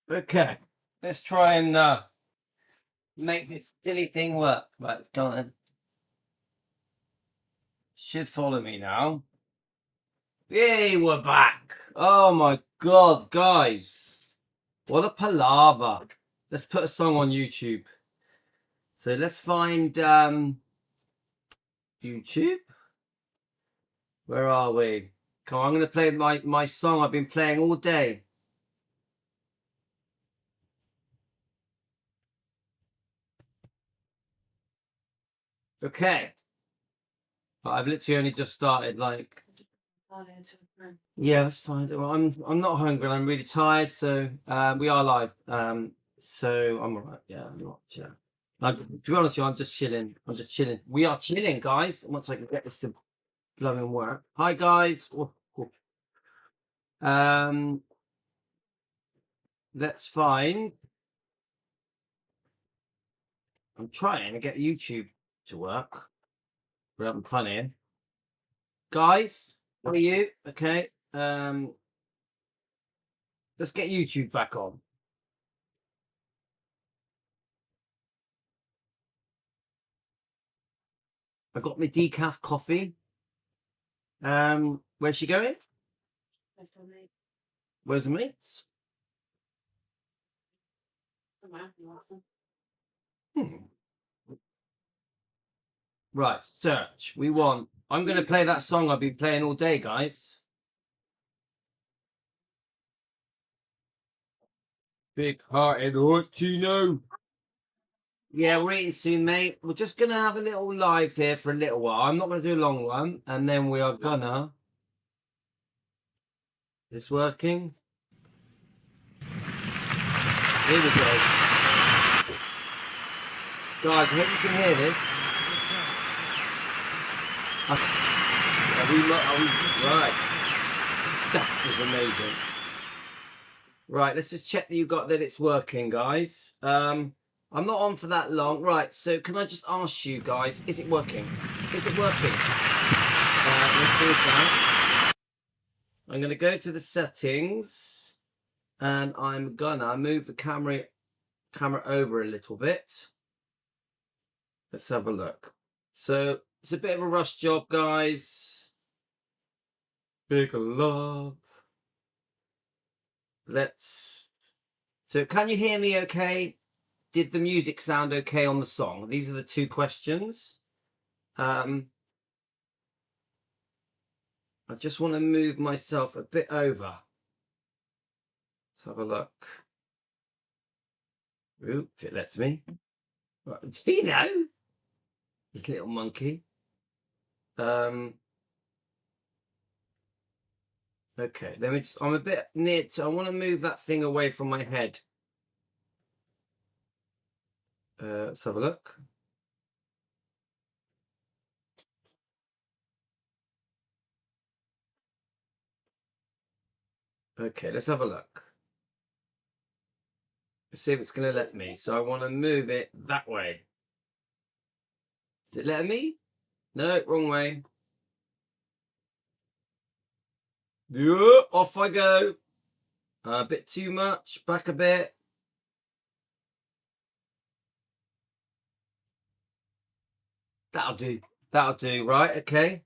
Okay, let's try and make this silly thing work. Right, go on then. Should follow me now. Yay, we're back. Oh my god, guys. What a palaver. Let's put a song on YouTube. So let's find YouTube. Where are we? Come on, I'm gonna play my song I've been playing all day. Okay. But I've literally only just started, like. Yeah, that's fine. Well, I'm not hungry. I'm really tired. So we are live. So I'm alright. Yeah, I'm not. Yeah. To be honest with you, I'm just chilling. I'm just chilling. We are chilling, guys. Once I can get this to blowing work. Hi, guys. Let's find. I'm trying to get YouTube to work. We're having fun here, guys. How are you? Okay. Let's get YouTube back on. I got my decaf coffee. Where's she going? Where's the mates? Right, search. We want. I'm going to play that song I've been playing all day, guys. Big hearted Tino. Yeah, we're eating soon, mate. We're just going to have a little live here for a little while. I'm not going to do a long one. And then we are gonna. Is this working? Here we go. Guys, I hope you can hear this. Are we right? That is amazing. Right, let's just check that it's working, guys. I'm not on for that long. Right, so can I just ask you guys, is it working? Is it working? Let's do that. I'm going to go to the settings and I'm gonna move the camera over a little bit. Let's have a look. So it's a bit of a rush job, guys. Big love. So can you hear me okay? Did the music sound okay on the song? These are the two questions. I just want to move myself a bit over. Let's have a look. Oop, if it lets me. Right, Tino, you little monkey. Okay, I'm a bit near I want to move that thing away from my head. Let's have a look. Okay, let's have a look. Let's see if it's going to let me. So I want to move it that way. Is it letting me? No, wrong way. Yeah, off I go. A bit too much. Back a bit. That'll do. That'll do. Right, okay.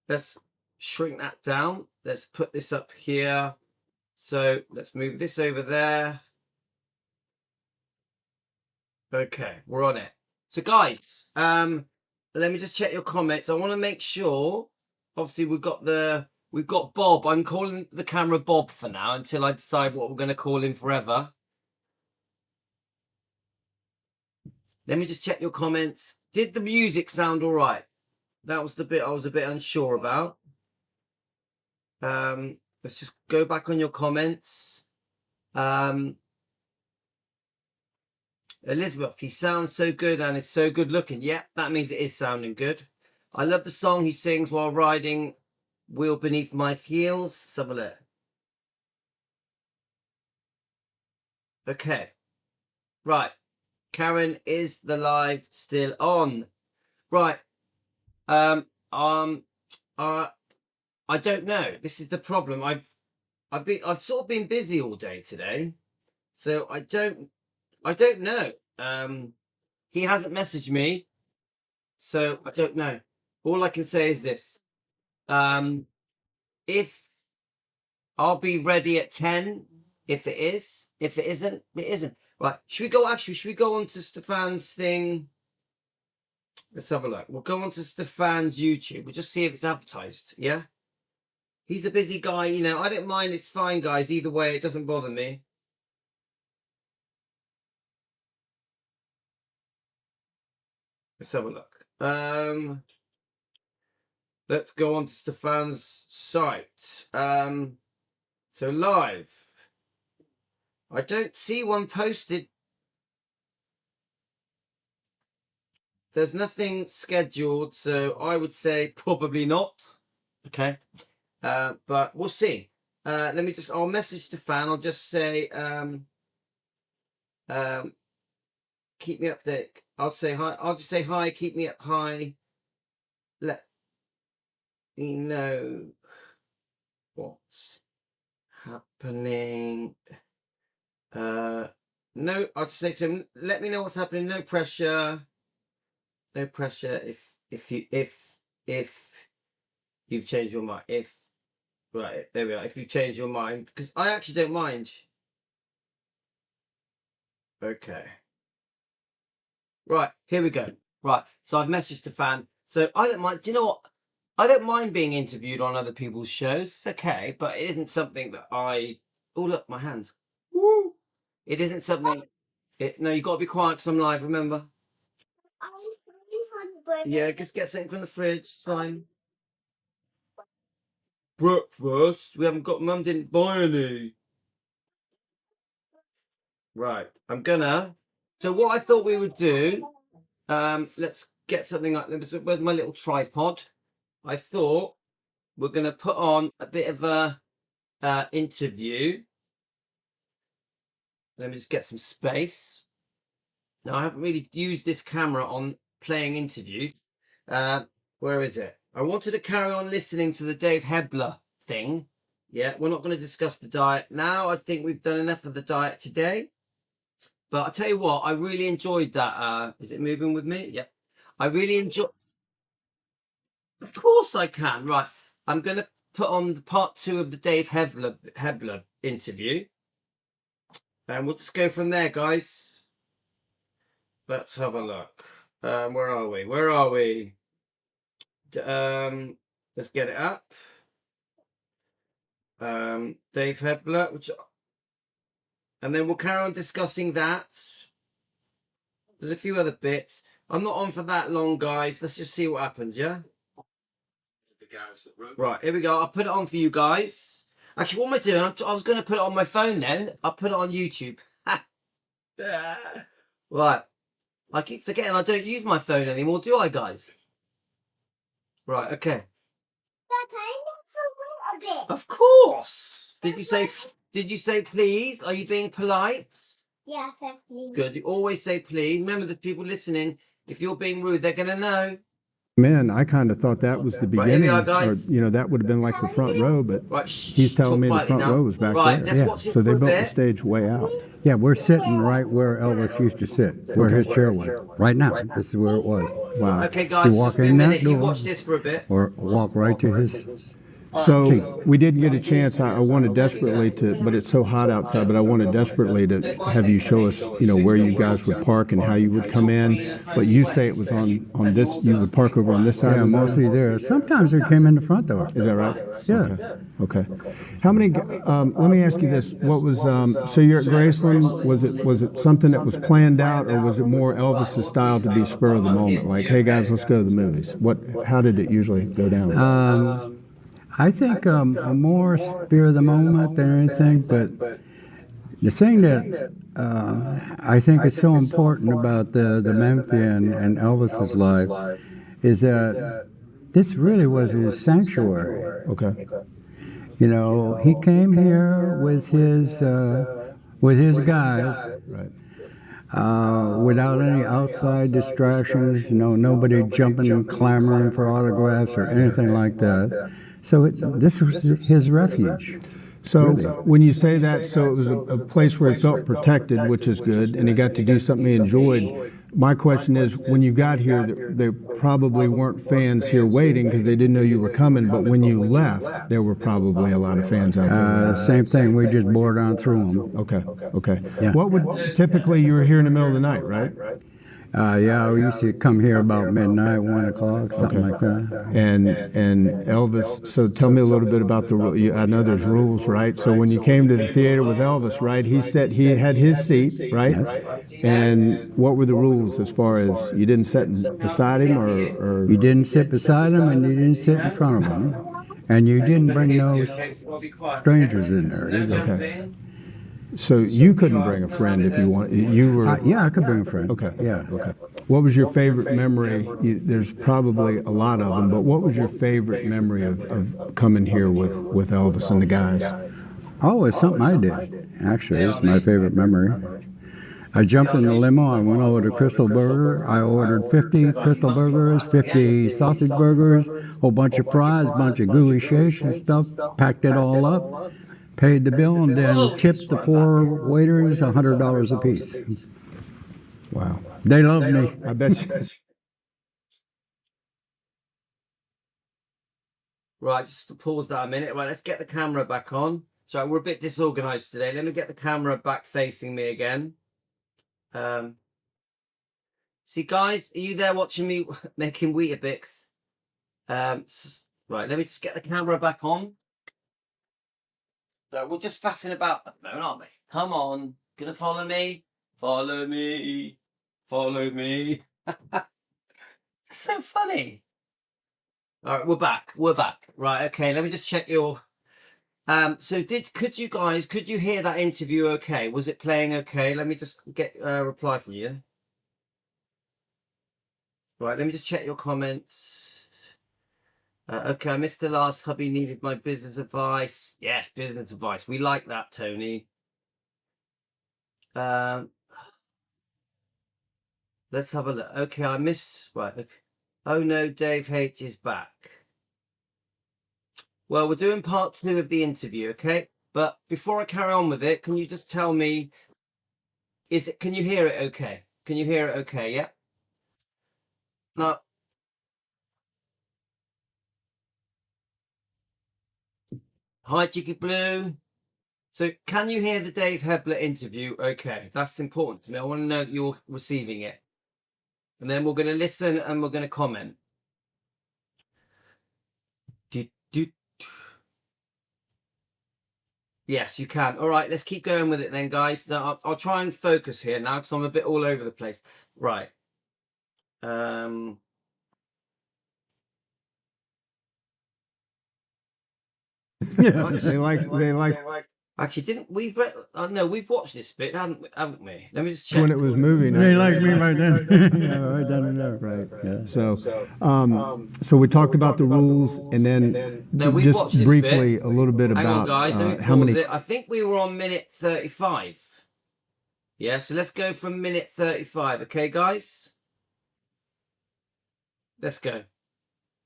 Let's shrink that down. Let's put this up here. So let's move this over there. Okay, we're on it. So guys, let me just check your comments. I want to make sure, obviously we've got Bob. I'm calling the camera Bob for now until I decide what we're going to call him forever. Let me just check your comments. Did the music sound all right? That was the bit I was a bit unsure about. Let's just go back on your comments. Elizabeth, he sounds so good and is so good looking. Yeah, that means it is sounding good. I love the song he sings while riding Wheel Beneath My Heels. Let's have a look. Okay. Right. Karen, is the live still on? Right. I don't know. This is the problem. I've sort of been busy all day today. So I don't know. He hasn't messaged me, so I don't know. All I can say is this: if I'll be ready at 10, if it is. If it isn't, it isn't. Right? Should we go on to Stefan's thing? Let's have a look. We'll go on to Stefan's YouTube. We'll just see if it's advertised. Yeah. He's a busy guy, you know. I don't mind. It's fine, guys. Either way, it doesn't bother me. Let's have a look. Let's go on to Stefan's site. So live. I don't see one posted. There's nothing scheduled, so I would say probably not. Okay. But we'll see. I'll message Stefan. I'll just say, keep me updated. I'll say hi. I'll just say hi, keep me up high. Let me know what's happening. No, I'll just say to him, let me know what's happening. No pressure. No pressure if you've changed your mind. Right, there we are. If you've changed your mind, because I actually don't mind. Okay. Right, here we go. Right, so I've messaged Stefan. So I don't mind. Do you know what? I don't mind being interviewed on other people's shows. It's okay, but it isn't something that I. Oh look, my hand. Woo! It isn't something. No, you got to be quiet because I'm live. Remember. Yeah, just get something from the fridge. It's fine. Breakfast? We haven't got. Mum didn't buy any. Right, I'm gonna. So what I thought we would do. Let's get something like. Where's my little tripod? I thought we're gonna put on a bit of a interview. Let me just get some space. Now I haven't really used this camera on playing interviews. Where is it? I wanted to carry on listening to the Dave Hebler thing. Yeah, we're not going to discuss the diet now. I think we've done enough of the diet today. But I'll tell you what, I really enjoyed that. Is it moving with me? Yeah. I really enjoy. Of course I can. Right. I'm going to put on the part 2 of the Dave Hebler interview. And we'll just go from there, guys. Let's have a look. Where are we? Where are we? Let's get it up. Dave Hebler, and then we'll carry on discussing that. There's a few other bits. I'm not on for that long, guys. Let's just see what happens, yeah? Right, here we go. I'll put it on for you guys. Actually, what am I doing? I was going to put it on my phone then. I'll put it on YouTube. Right. I keep forgetting I don't use my phone anymore, do I, guys? Right, okay. Of course. Did you say please? Are you being polite? Yeah, please. Good. You always say please. Remember, the people listening, if you're being rude, they're going to know. Man, I kind of thought that was the beginning. Right, here we are, guys. Or, that would have been like the front row, but right, he's telling me the front row was back right, there. Let's watch this so they for a built bit. the stage way out. Yeah, we're sitting right where Elvis used to sit, where his chair was. Right now, this is where it was. Wow. Okay, guys, You just walk be a in that minute. You door. watch this for a bit. Or walk right to his. So we did get a chance. I wanted desperately to, but it's so hot outside. But I wanted desperately to have you show us, where you guys would park and how you would come in. But you say it was on this. You would park over on this side. Yeah, of the mostly there. Sometimes they came in the front door. Is that right? Yeah. Okay. How many? Let me ask you this: what was? So you're at Graceland. Was it something that was planned out, or was it more Elvis's style to be spur of the moment? Like, hey guys, let's go to the movies. How did it usually go down? I think more spur of the moment than anything, but the thing that I think is so important about the Memphian and Elvis's life is that this really was his sanctuary. Okay. He came here with his guys. Right. Without any outside distractions, nobody jumping and clamoring for autographs or anything like that. So this was his refuge. So really. when you say that, so it was a place where he felt protected, which is good, and he got to do something he enjoyed. My question is, when you got here, there probably weren't fans here waiting because they didn't know you were coming, but when you left, there were probably a lot of fans out there. Same thing. We just bored on through them. Okay. Yeah. What would, typically you were here in the middle of the night, right? Yeah, we used to come here about midnight, 1 o'clock, something like that. And Elvis, so tell me a little bit about I know there's rules, right? So when you came to the theater with Elvis, right, he had his seat, right? Yes. And what were the rules as far as you didn't sit beside him or You didn't sit beside him, and you didn't sit in front of him, and you didn't bring no strangers in there either. Okay. So you couldn't bring a friend if you want. You were. Yeah, I could bring a friend. Okay. Yeah. Okay. What was your favorite memory? There's probably a lot of them, but what was your favorite memory of coming here with Elvis and the guys? Oh, it's something I did. Actually, it's my favorite memory. I jumped in the limo. I went over to Crystal Burger. I ordered 50 Crystal Burgers, 50 sausage burgers, a whole bunch of fries, a bunch of gooey shakes and stuff. Packed it all up, paid the bill, and then tipped the 4 waiters $100 apiece. Wow. They loved me. I bet you. Right, just to pause that a minute. Right, let's get the camera back on. So we're a bit disorganized today. Let me get the camera back facing me again. See, guys, are you there watching me making Weetabix? Right, let me just get the camera back on. So we're just faffing about at the moment, aren't we? Come on, gonna follow me? Follow me. Follow me. It's so funny. All right, we're back. We're back. Right, okay, let me just check your... So could you hear that interview okay? Was it playing okay? Let me just get a reply from you. Right, let me just check your comments. Okay, I missed the last hubby needed my business advice. Yes, business advice. We like that, Tony. Let's have a look. Okay, I missed... Right, okay. Oh no, Dave H is back. Well, we're doing part 2 of the interview, okay? But before I carry on with it, can you just tell me, can you hear it okay? Can you hear it okay, yeah? No. Hi, Cheeky Blue. So can you hear the Dave Hebler interview okay? That's important to me. I want to know that you're receiving it. And then we're going to listen and we're going to comment. Yes, you can. All right, let's keep going with it then, guys. Now, I'll try and focus here now because I'm a bit all over the place. Right. They like Actually, we've watched this bit, haven't we? Let me just check. when it was moving. They like me right then. Yeah, right down in there. Right. Yeah. So we talked about the rules, and then No, we've watched just this briefly bit. a little bit Hang on, about guys. Let me how pause many. it. I think we were on minute 35. Yeah, so let's go from minute 35. Okay, guys? Let's go.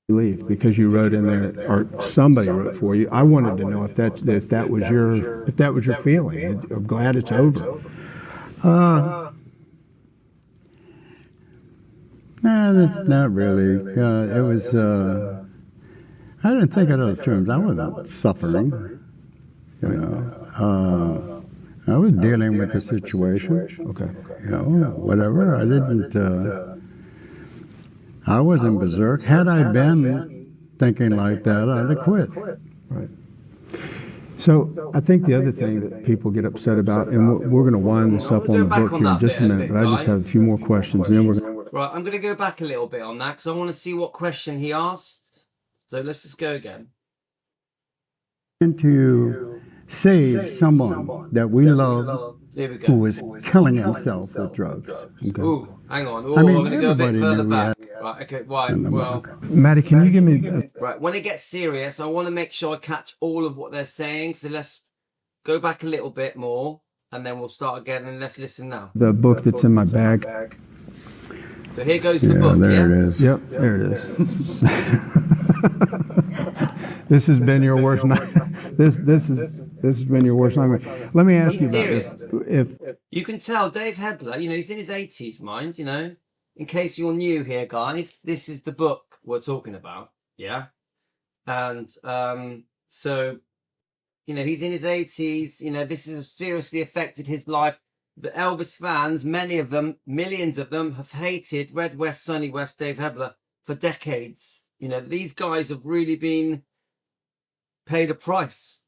Leave because you wrote in there, or somebody wrote for you. I wanted to know if that was your feeling. I'm glad it's over. Not really. It was. I didn't think of those terms. I wasn't suffering. You know, I was dealing with the situation. Okay. You know, whatever. I didn't. I wasn't berserk. Had I been thinking like that, I'd have quit. Right. So I think the other thing that people get upset about, and we're going to wind this up on the book here in just a minute, but I just have a few more questions, and then we're going to... Right, I'm going to go back a little bit on that because I want to see what question he asked. So let's just go again. To save someone that we love Here we go. who was killing himself with drugs. Okay. Ooh, hang on. Ooh, I mean, I'm going to go a bit everybody further knew we back. Right, okay, right, well... Maddie, can you give me... Right, when it gets serious, I want to make sure I catch all of what they're saying. So let's go back a little bit more, and then we'll start again, and let's listen now. The book that's in my bag. So here goes the book, There it is. Yep, there it is. This has been your worst night. this has been your worst nightmare. Let me ask you about this. If You can tell Dave Hebler, you know, he's in his 80s, mind, you know. In case you're new here, guys, this is the book we're talking about, yeah? And so, you know, he's in his 80s, you know, this has seriously affected his life. The Elvis fans, many of them, millions of them, have hated Red West, Sunny West, Dave Hebler for decades. You know, these guys have really been paid a price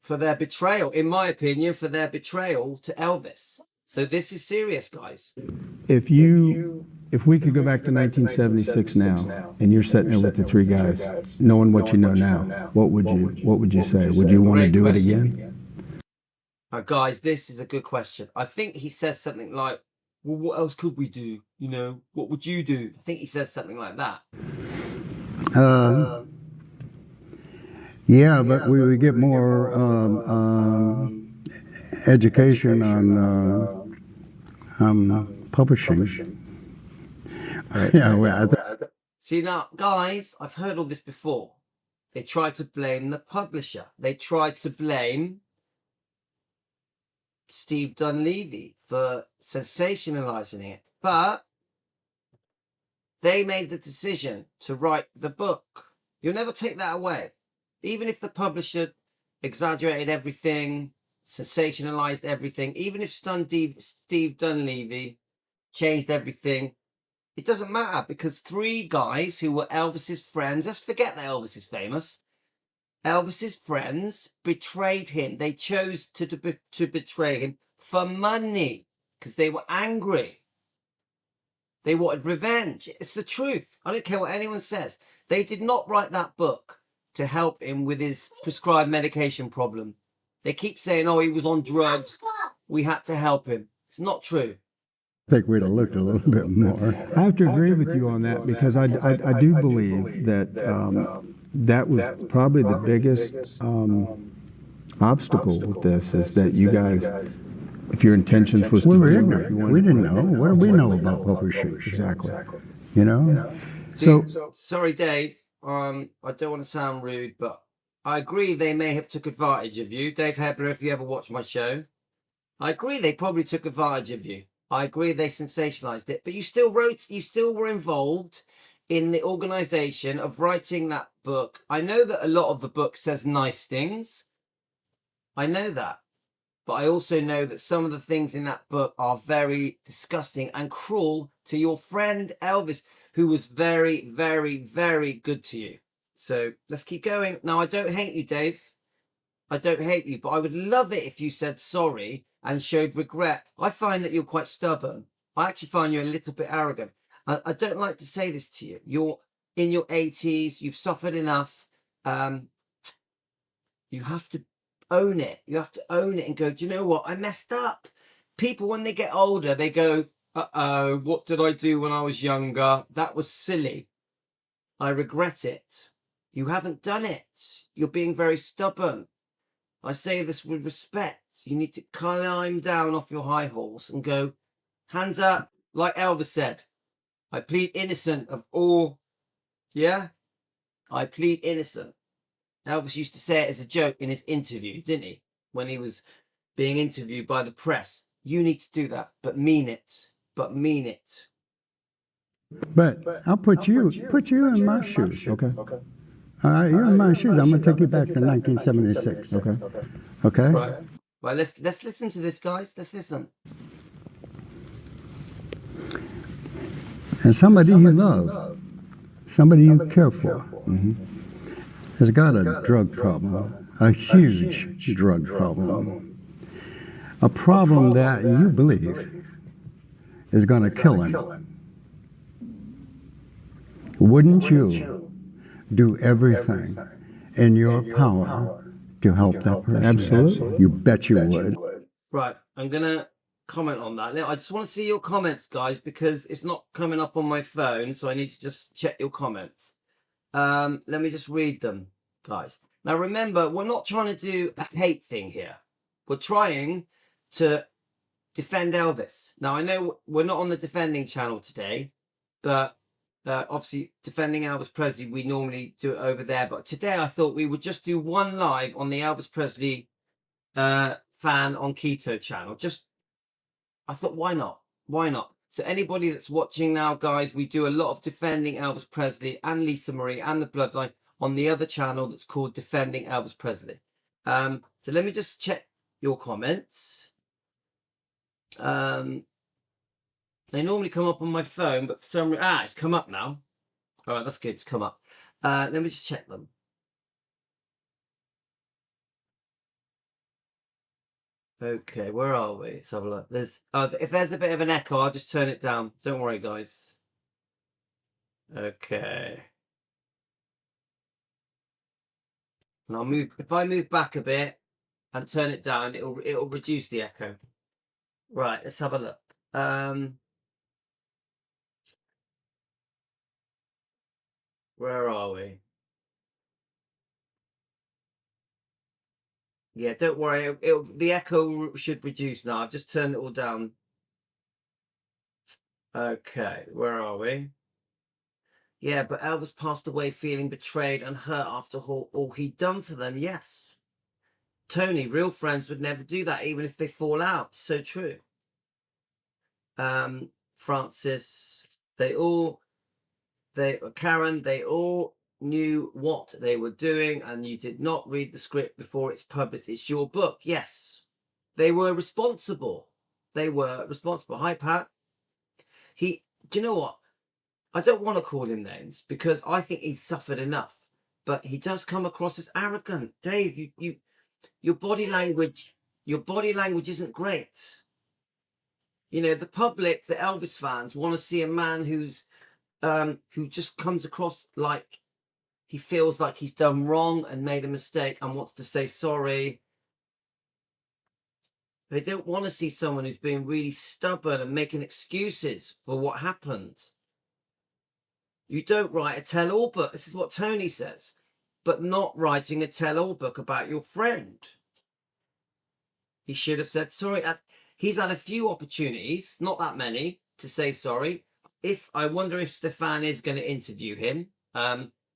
for their betrayal, in my opinion, for their betrayal to Elvis. So this is serious, guys. if we could go back to 1976 now, and you're sitting there with the three guys, knowing what you know now, what would you say? Would you want to do it again? Guys, this is a good question. I think he says something like, well, what else could we do? You know, what would you do? I think he says something like that. Yeah, but we would get more education on publishing. Yeah, well, See now, guys, I've heard all this before. They tried to blame the publisher. They tried to blame Steve Dunleavy for sensationalizing it. But they made the decision to write the book. You'll never take that away. Even if the publisher exaggerated everything, sensationalized everything, even if Steve Dunleavy changed everything, it doesn't matter, because three guys who were Elvis's friends, let's forget that Elvis is famous, Elvis's friends betrayed him. They chose to betray him for money because they were angry. They wanted revenge. It's the truth. I don't care what anyone says. They did not write that book to help him with his prescribed medication problem. They keep saying, oh, he was on drugs, we had to help him. It's not true. I think we'd have looked a little bit more. I have to agree with you on that, because I do believe that that was probably the biggest obstacle with this, is that you guys, if your intentions was to We were do ignorant. what you We wanted didn't to do. know. What do we know about publishing? Exactly. You know? So Sorry, Dave. I don't want to sound rude, but I agree they may have took advantage of you. Dave Hebler, if you ever watch my show, I agree they probably took advantage of you. I agree they sensationalized it, but you still were involved in the organization of writing that book. I know that a lot of the book says nice things. I know that. But I also know that some of the things in that book are very disgusting and cruel to your friend Elvis, who was very, very, very good to you. So let's keep going. Now, I don't hate you, Dave. I don't hate you, but I would love it if you said sorry and showed regret. I find that you're quite stubborn. I actually find you a little bit arrogant. I don't like to say this to you. You're in your 80s. You've suffered enough. You have to own it. You have to own it and go, do you know what? I messed up. People, when they get older, they go, uh-oh, what did I do when I was younger? That was silly. I regret it. You haven't done it. You're being very stubborn. I say this with respect. You need to climb down off your high horse and go, hands up, like Elvis said. I plead innocent of all. Yeah? I plead innocent. Elvis used to say it as a joke in his interview, didn't he? When he was being interviewed by the press. You need to do that, but mean it. But mean it. But I'll put you in my shoes. okay. You're in my shoes. I'm going to take you back to 1976. Okay. Okay? Right, let's listen to this, guys. Let's listen. And somebody you love, somebody you care for, has got a drug problem, a huge drug problem, a problem that you believe is going to kill him. Wouldn't you do everything in your power to help that person? Absolutely. You bet you would. Right, I'm going to comment on that. Now, I just want to see your comments, guys, because it's not coming up on my phone, so I need to just check your comments. Let me just read them, guys. Now, remember, we're not trying to do a hate thing here. We're trying to defend Elvis. Now, I know we're not on the defending channel today, but Obviously, defending Elvis Presley, we normally do it over there. But today I thought we would just do one live on the Elvis Presley fan on Keto channel. I thought, why not? Why not? So anybody that's watching now, guys, we do a lot of defending Elvis Presley and Lisa Marie and the Bloodline on the other channel that's called Defending Elvis Presley. So let me just check your comments. They normally come up on my phone, but for some reason, it's come up now. All right, that's good. It's come up. Let me just check them. Okay, where are we? Let's have a look. If there's a bit of an echo, I'll just turn it down. Don't worry, guys. Okay. And if I move back a bit and turn it down, it'll reduce the echo. Right, let's have a look. Where are we? Yeah, don't worry. The echo should reduce now. I've just turned it all down. Okay, where are we? Yeah, but Elvis passed away feeling betrayed and hurt after all he'd done for them. Yes. Tony, real friends would never do that, even if they fall out. So true. Francis, Karen, they all knew what they were doing, and you did not read the script before it's published. It's your book. Yes. They were responsible. They were responsible. Hi, Pat. Do you know what? I don't want to call him names because I think he's suffered enough, but he does come across as arrogant. Dave, your body language isn't great. You know, the public, the Elvis fans, want to see a man who just comes across like he feels like he's done wrong and made a mistake and wants to say sorry. They don't want to see someone who's being really stubborn and making excuses for what happened. You don't write a tell-all book. This is what Tony says. But not writing a tell-all book about your friend. He should have said sorry. He's had a few opportunities, not that many, to say sorry. I wonder if Stefan is going to interview him.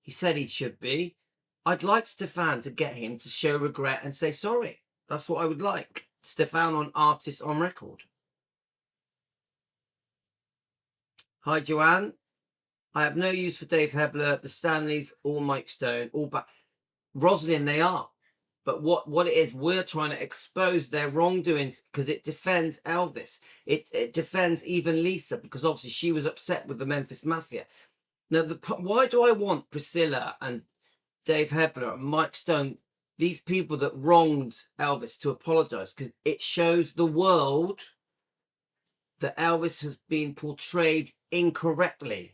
He said he should be. I'd like Stefan to get him to show regret and say sorry. That's what I would like. Stefan on Artist on Record. Hi, Joanne. I have no use for Dave Hebler, the Stanleys, or Mike Stone, all back. Rosalind, they are. But what it is, we're trying to expose their wrongdoings because it defends Elvis. It defends even Lisa because obviously she was upset with the Memphis Mafia. Now, why do I want Priscilla and Dave Hebler and Mike Stone, these people that wronged Elvis, to apologize? Because it shows the world that Elvis has been portrayed incorrectly.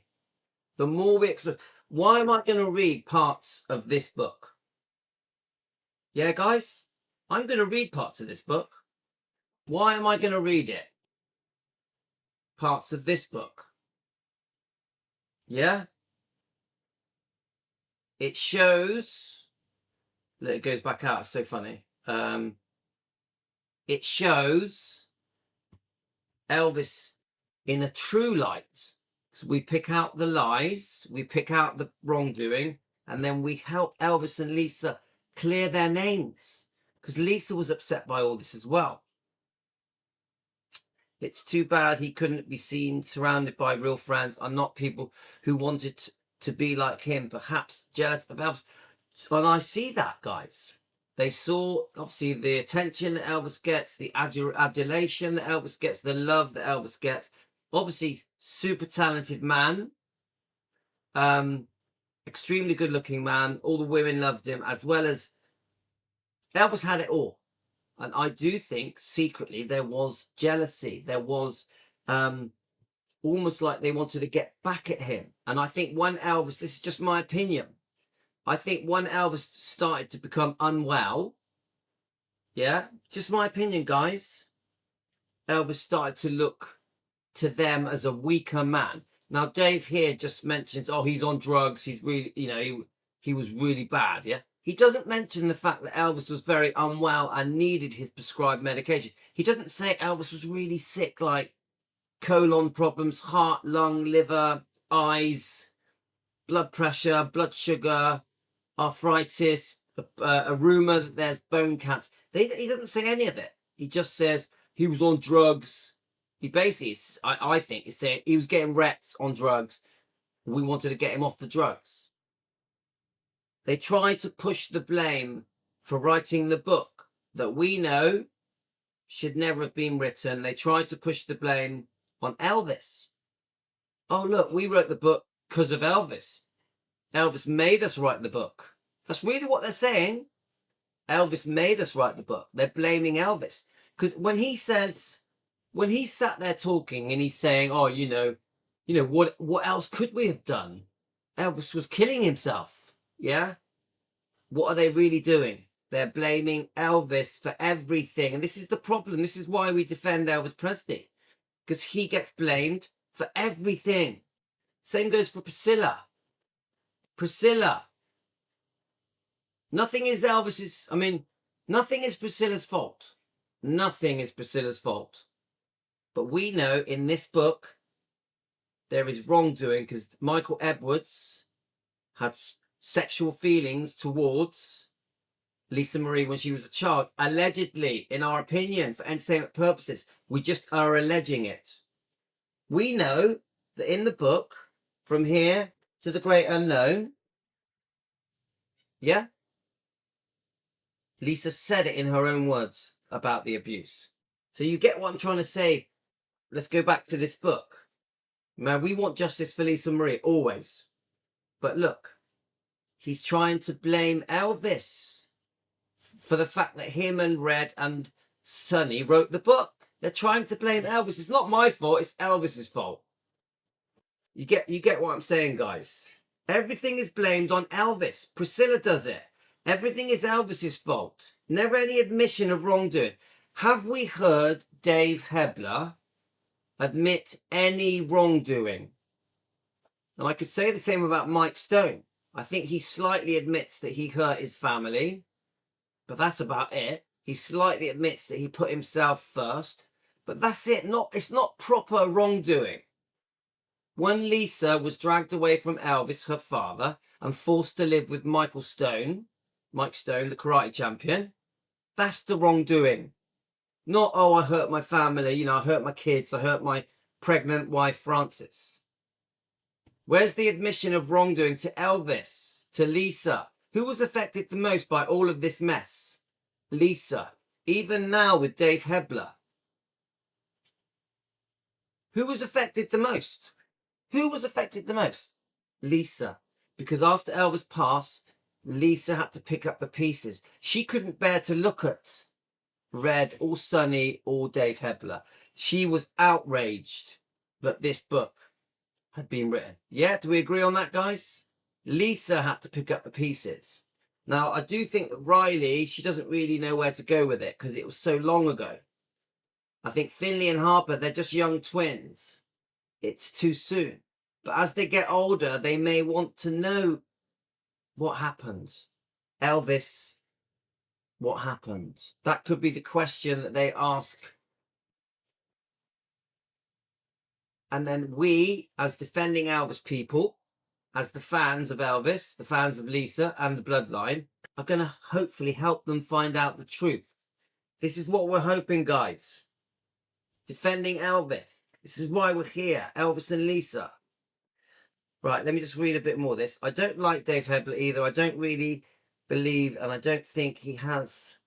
The more we explain, why am I going to read parts of this book? Yeah, guys, I'm going to read parts of this book. Why am I going to read it? Parts of this book. Yeah? It shows, look, it goes back out, it's so funny. It shows Elvis in a true light. So we pick out the lies, we pick out the wrongdoing, and then we help Elvis and Lisa clear their names. Because Lisa was upset by all this as well. It's too bad he couldn't be seen surrounded by real friends and not people who wanted to be like him, perhaps jealous of Elvis. And I see that, guys. They saw, obviously, the attention that Elvis gets, the adulation that Elvis gets, the love that Elvis gets. Obviously, super talented man. Extremely good looking man. All the women loved him, as well as Elvis had it all. And I do think secretly there was jealousy. There was almost like they wanted to get back at him. And I think when Elvis, this is just my opinion, I think when Elvis started to become unwell, yeah, just my opinion, guys, Elvis started to look to them as a weaker man. Now, Dave here just mentions, oh, he's on drugs. He's really, you know, he was really bad, yeah? He doesn't mention the fact that Elvis was very unwell and needed his prescribed medication. He doesn't say Elvis was really sick, like colon problems, heart, lung, liver, eyes, blood pressure, blood sugar, arthritis, a rumor that there's bone cancer. He doesn't say any of it. He just says he was on drugs. He basically, I think, is saying he was getting wrecked on drugs. We wanted to get him off the drugs. They tried to push the blame for writing the book that we know should never have been written. They tried to push the blame on Elvis. Oh, look, we wrote the book because of Elvis. Elvis made us write the book. That's really what they're saying. Elvis made us write the book. They're blaming Elvis. Because when he sat there talking and he's saying, oh, what else could we have done? Elvis was killing himself. Yeah? What are they really doing? They're blaming Elvis for everything. And this is the problem. This is why we defend Elvis Presley. Because he gets blamed for everything. Same goes for Priscilla. Nothing is Priscilla's fault. Nothing is Priscilla's fault. But we know in this book, there is wrongdoing because Michael Edwards had sexual feelings towards Lisa Marie when she was a child. Allegedly, in our opinion, for entertainment purposes. We just are alleging it. We know that in the book, From Here to the Great Unknown, yeah, Lisa said it in her own words about the abuse. So you get what I'm trying to say. Let's go back to this book. Now, we want justice for Lisa Marie, always. But look, he's trying to blame Elvis for the fact that him and Red and Sonny wrote the book. They're trying to blame Elvis. It's not my fault, it's Elvis's fault. You get what I'm saying, guys? Everything is blamed on Elvis. Priscilla does it. Everything is Elvis's fault. Never any admission of wrongdoing. Have we heard Dave Hebler admit any wrongdoing? And I could say the same about Mike Stone. I think he slightly admits that he hurt his family, but that's about it. He slightly admits that he put himself first, but that's it. It's not proper wrongdoing. When Lisa was dragged away from Elvis, her father, and forced to live with Mike Stone, the karate champion, that's the wrongdoing. Not, oh, I hurt my family, I hurt my kids, I hurt my pregnant wife, Frances. Where's the admission of wrongdoing to Elvis, to Lisa? Who was affected the most by all of this mess? Lisa. Even now with Dave Hebler. Who was affected the most? Who was affected the most? Lisa. Because after Elvis passed, Lisa had to pick up the pieces. She couldn't bear to look at Red or Sonny or Dave Hebler. She was outraged that this book had been written. Yeah, do we agree on that, guys? Lisa had to pick up the pieces. Now, I do think that Riley, she doesn't really know where to go with it because it was so long ago. I think Finley and Harper, they're just young twins. It's too soon. But as they get older, they may want to know what happened. Elvis, what happened? That could be the question that they ask. And then we, as defending Elvis people, as the fans of Elvis, the fans of Lisa and the bloodline, are going to hopefully help them find out the truth. This is what we're hoping, guys. Defending Elvis. This is why we're here, Elvis and Lisa. Right, let me just read a bit more of this. I don't like Dave Hebler either. I don't really believe, and I don't think he has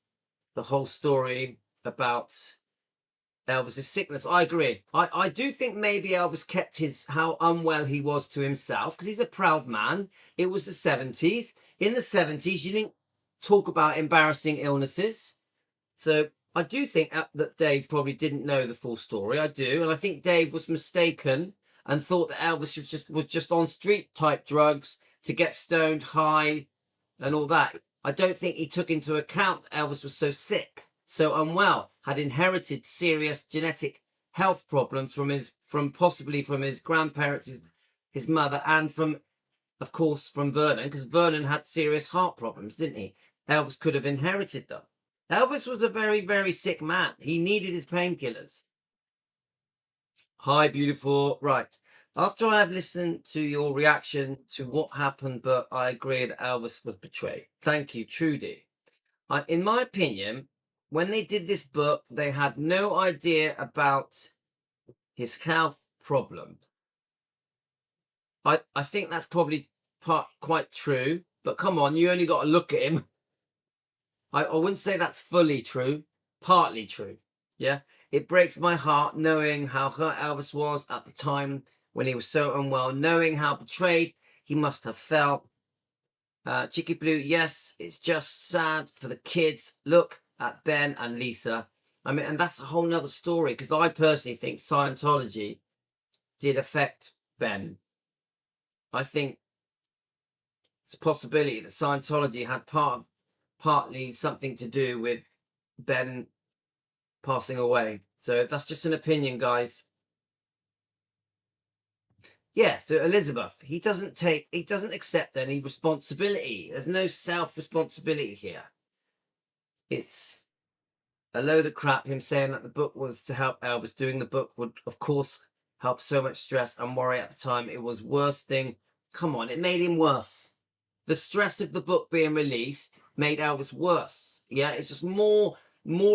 the whole story about Elvis's sickness. I agree. I do think maybe Elvis kept how unwell he was to himself, because he's a proud man. It was the 70s. In the 70s, you didn't talk about embarrassing illnesses. So I do think that Dave probably didn't know the full story. I do. And I think Dave was mistaken and thought that Elvis was just on street type drugs to get stoned, high and all that. I don't think he took into account that Elvis was so sick, so unwell, had inherited serious genetic health problems possibly from his grandparents, his mother, and of course, from Vernon, because Vernon had serious heart problems, didn't he? Elvis could have inherited them. Elvis was a very, very sick man. He needed his painkillers. Hi, beautiful. Right. After I have listened to your reaction to what happened, but I agree that Elvis was betrayed. Thank you, Trudy. In my opinion, when they did this book, they had no idea about his health problem. I think that's probably quite true, but come on, you only got to look at him. I wouldn't say that's fully true, partly true. Yeah, it breaks my heart knowing how hurt Elvis was at the time when he was so unwell, knowing how betrayed he must have felt. Chicky Blue, yes, it's just sad for the kids. Look at Ben and Lisa. I mean, and that's a whole nother story, because I personally think Scientology did affect Ben. I think it's a possibility that Scientology had partly something to do with Ben passing away. So that's just an opinion, guys. Yeah, so Elizabeth, he doesn't accept any responsibility. There's no self-responsibility here. It's a load of crap, him saying that the book was to help Elvis. Doing the book would, of course, help so much stress and worry at the time. It was worst thing. Come on, it made him worse. The stress of the book being released made Elvis worse. Yeah, it's just more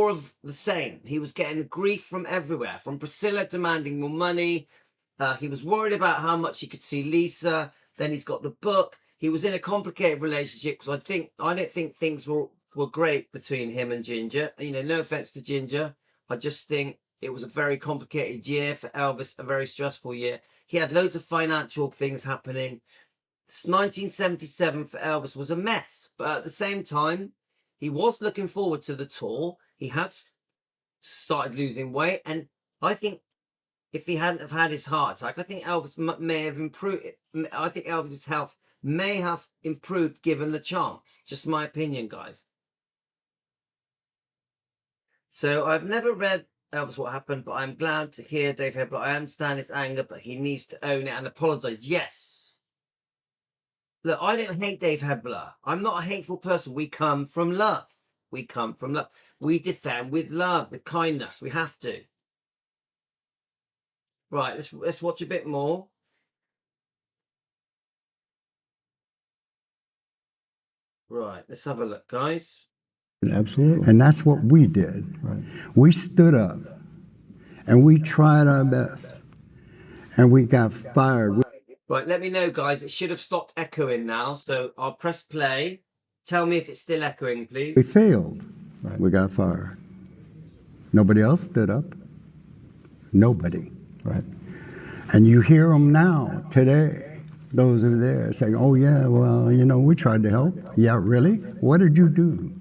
of the same. He was getting grief from everywhere, from Priscilla demanding more money. He was worried about how much he could see Lisa. Then he's got the book. He was in a complicated relationship, because I don't think things were great between him and Ginger. You know, no offense to Ginger. I just think it was a very complicated year for Elvis, a very stressful year. He had loads of financial things happening. 1977 for Elvis was a mess, but at the same time, he was looking forward to the tour. He had started losing weight, and I think if he hadn't have had his heart attack, I think Elvis may have improved. I think Elvis's health may have improved given the chance. Just my opinion, guys. So I've never read Elvis What Happened, but I'm glad to hear Dave Hebler. I understand his anger, but he needs to own it and apologize. Yes. Look, I don't hate Dave Hebler. I'm not a hateful person. We come from love. We come from love. We defend with love, with kindness. We have to. Right, let's watch a bit more. Right, let's have a look, guys. Absolutely. And that's what we did. Right. We stood up and we tried our best. And we got fired. Right, let me know, guys. It should have stopped echoing now. So I'll press play. Tell me if it's still echoing, please. We failed. Right. We got fired. Nobody else stood up. Nobody. Right. And you hear them now, today, those are there saying, oh yeah, well, you know, we tried to help. Yeah, really? What did you do?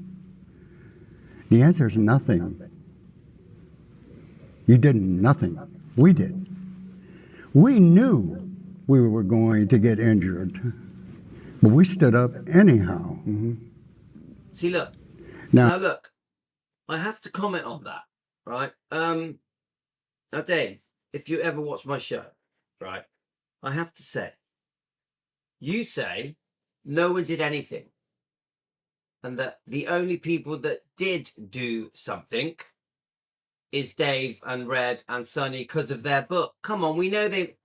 The answer is nothing. You did nothing. We did. We knew we were going to get injured, but we stood up anyhow. Mm-hmm. See, look. Now, Look. I have to comment on that, right? Now, Dave, if you ever watch my show, right, I have to say, you say no one did anything, and that the only people that did do something is Dave and Red and Sonny because of their book. Come on, we know that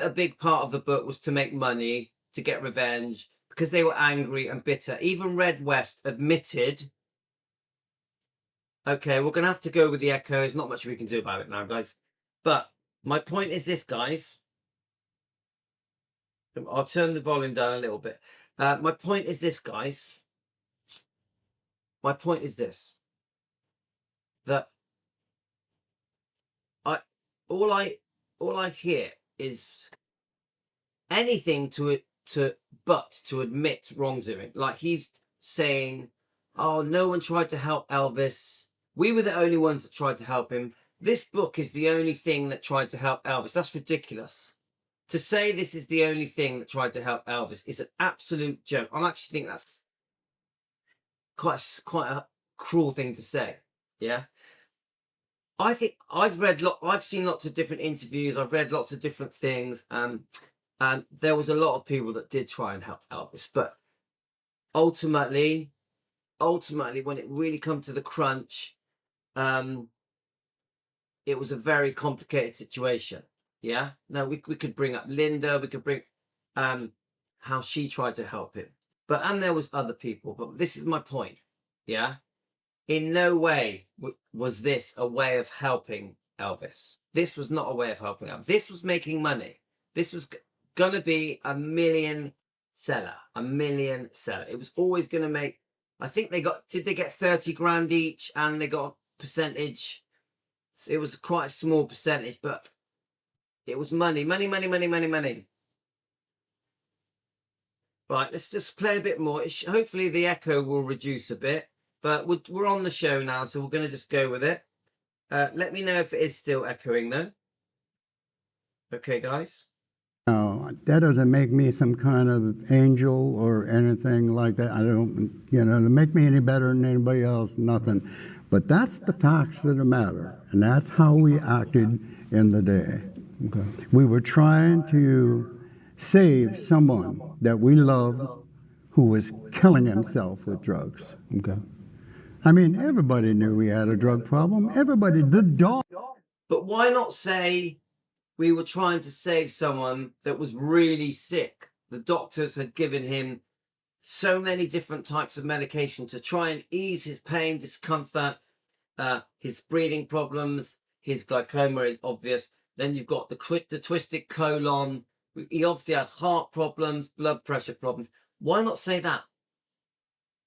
a big part of the book was to make money, to get revenge, because they were angry and bitter. Even Red West admitted. Okay, we're going to have to go with the echo. There's not much we can do about it now, guys. But my point is this, guys. I'll turn the volume down a little bit. My point is this, guys. My point is this. That all I hear is anything to admit wrongdoing. Like he's saying, oh, no one tried to help Elvis. We were the only ones that tried to help him. This book is the only thing that tried to help Elvis. That's ridiculous. To say this is the only thing that tried to help Elvis is an absolute joke. I actually think that's quite a cruel thing to say. Yeah. I think I've seen lots of different interviews. I've read lots of different things. And there was a lot of people that did try and help Elvis. But ultimately, when it really come to the crunch, it was a very complicated situation. Yeah. No, we could bring up Linda. We could bring how she tried to help him. And there was other people. But this is my point. Yeah. In no way was this a way of helping Elvis. This was not a way of helping Elvis. This was making money. This was going to be a million seller. It was always going to make, I think did they get 30 grand each and they got a percentage? It was quite a small percentage, but it was money. Right, let's just play a bit more. Hopefully the echo will reduce a bit, but we're on the show now, so we're going to just go with it. Let me know if it is still echoing though. Okay, guys. No, that doesn't make me some kind of angel or anything like that. I don't, to make me any better than anybody else, nothing. But that's the facts of the matter, and that's how we acted in the day. Okay. We were trying to save someone that we loved who was killing himself with drugs. Okay. I mean, everybody knew we had a drug problem. Everybody, the dog. But why not say we were trying to save someone that was really sick? The doctors had given him so many different types of medication to try and ease his pain, discomfort, his breathing problems, his glaucoma is obvious. Then you've got the twisted colon. He obviously had heart problems, blood pressure problems. Why not say that?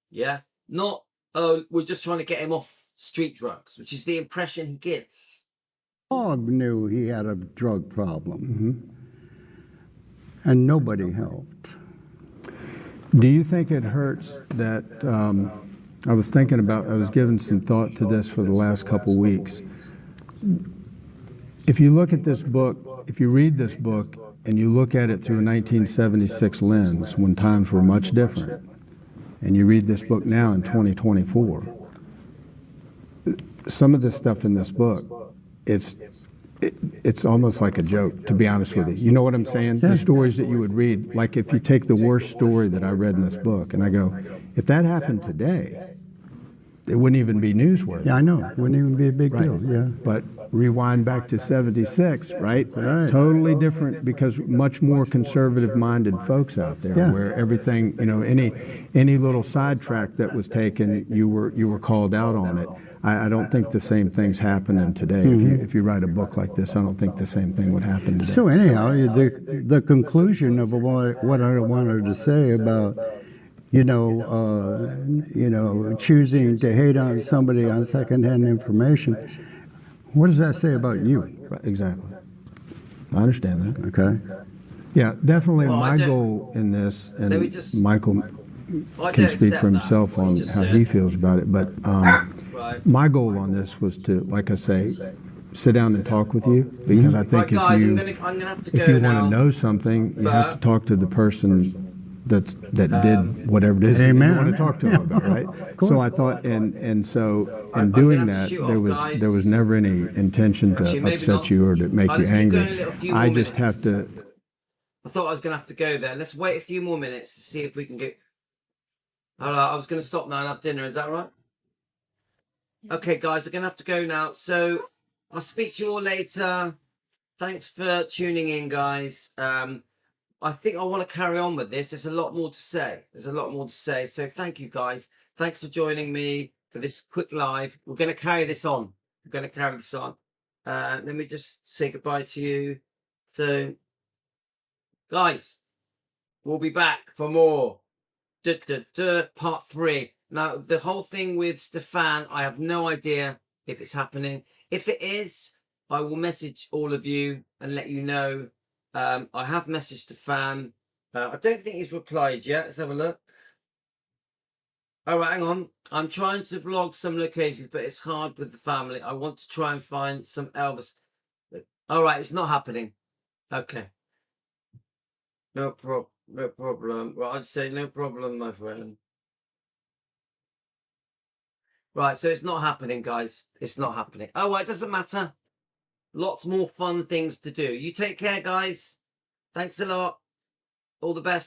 Yeah? Not, oh, we're just trying to get him off street drugs, which is the impression he gives. Dog knew he had a drug problem. Mm-hmm. And nobody helped. Do you think it hurts that, I was giving some thought to this for the last couple weeks. If you look at this book, if you read this book and you look at it through a 1976 lens, when times were much different, and you read this book now in 2024, some of the stuff in this book, it's almost like a joke, to be honest with you. You know what I'm saying? The stories that you would read, like if you take the worst story that I read in this book, and I go, if that happened today, it wouldn't even be newsworthy. Yeah, I know. It wouldn't even be a big deal. Yeah. But rewind back to 76, right? Totally different, because much more conservative-minded folks out there, where everything, any little sidetrack that was taken, you were called out on it. I don't think the same thing's happening today. Mm-hmm. If you write a book like this, I don't think the same thing would happen today. So anyhow, the conclusion of what I wanted to say about choosing to hate on somebody on secondhand information, what does that say about you? Right, exactly. I understand that. Okay. Yeah, definitely my goal in this, and Michael can speak for himself on how he feels about it, but my goal on this was to, like I say, sit down and talk with you, because I think if you want to know something, you have to talk to the person that did whatever it is you want to talk to them about, right? So I thought, and so in doing that, there was never any intention to upset you or to make you angry. I just have to. I thought I was going to have to go there. Let's wait a few more minutes to see if we can get. All right, I was going to stop now and have dinner. Is that right? Okay, guys, I'm going to have to go now. So I'll speak to you all later. Thanks for tuning in, guys. I think I want to carry on with this. There's a lot more to say. So thank you, guys. Thanks for joining me for this quick live. We're going to carry this on. Let me just say goodbye to you. So, guys, we'll be back for more. Part 3. Now, the whole thing with Stefan, I have no idea if it's happening. If it is, I will message all of you and let you know. I have messaged Stefan. I don't think he's replied yet. Let's have a look. All right, hang on. I'm trying to vlog some locations, but it's hard with the family. I want to try and find some Elvis. All right, it's not happening. Okay. No problem. Well, I'd say no problem, my friend. Right, so it's not happening, guys. It's not happening. Oh, well, it doesn't matter. Lots more fun things to do. You take care, guys. Thanks a lot. All the best.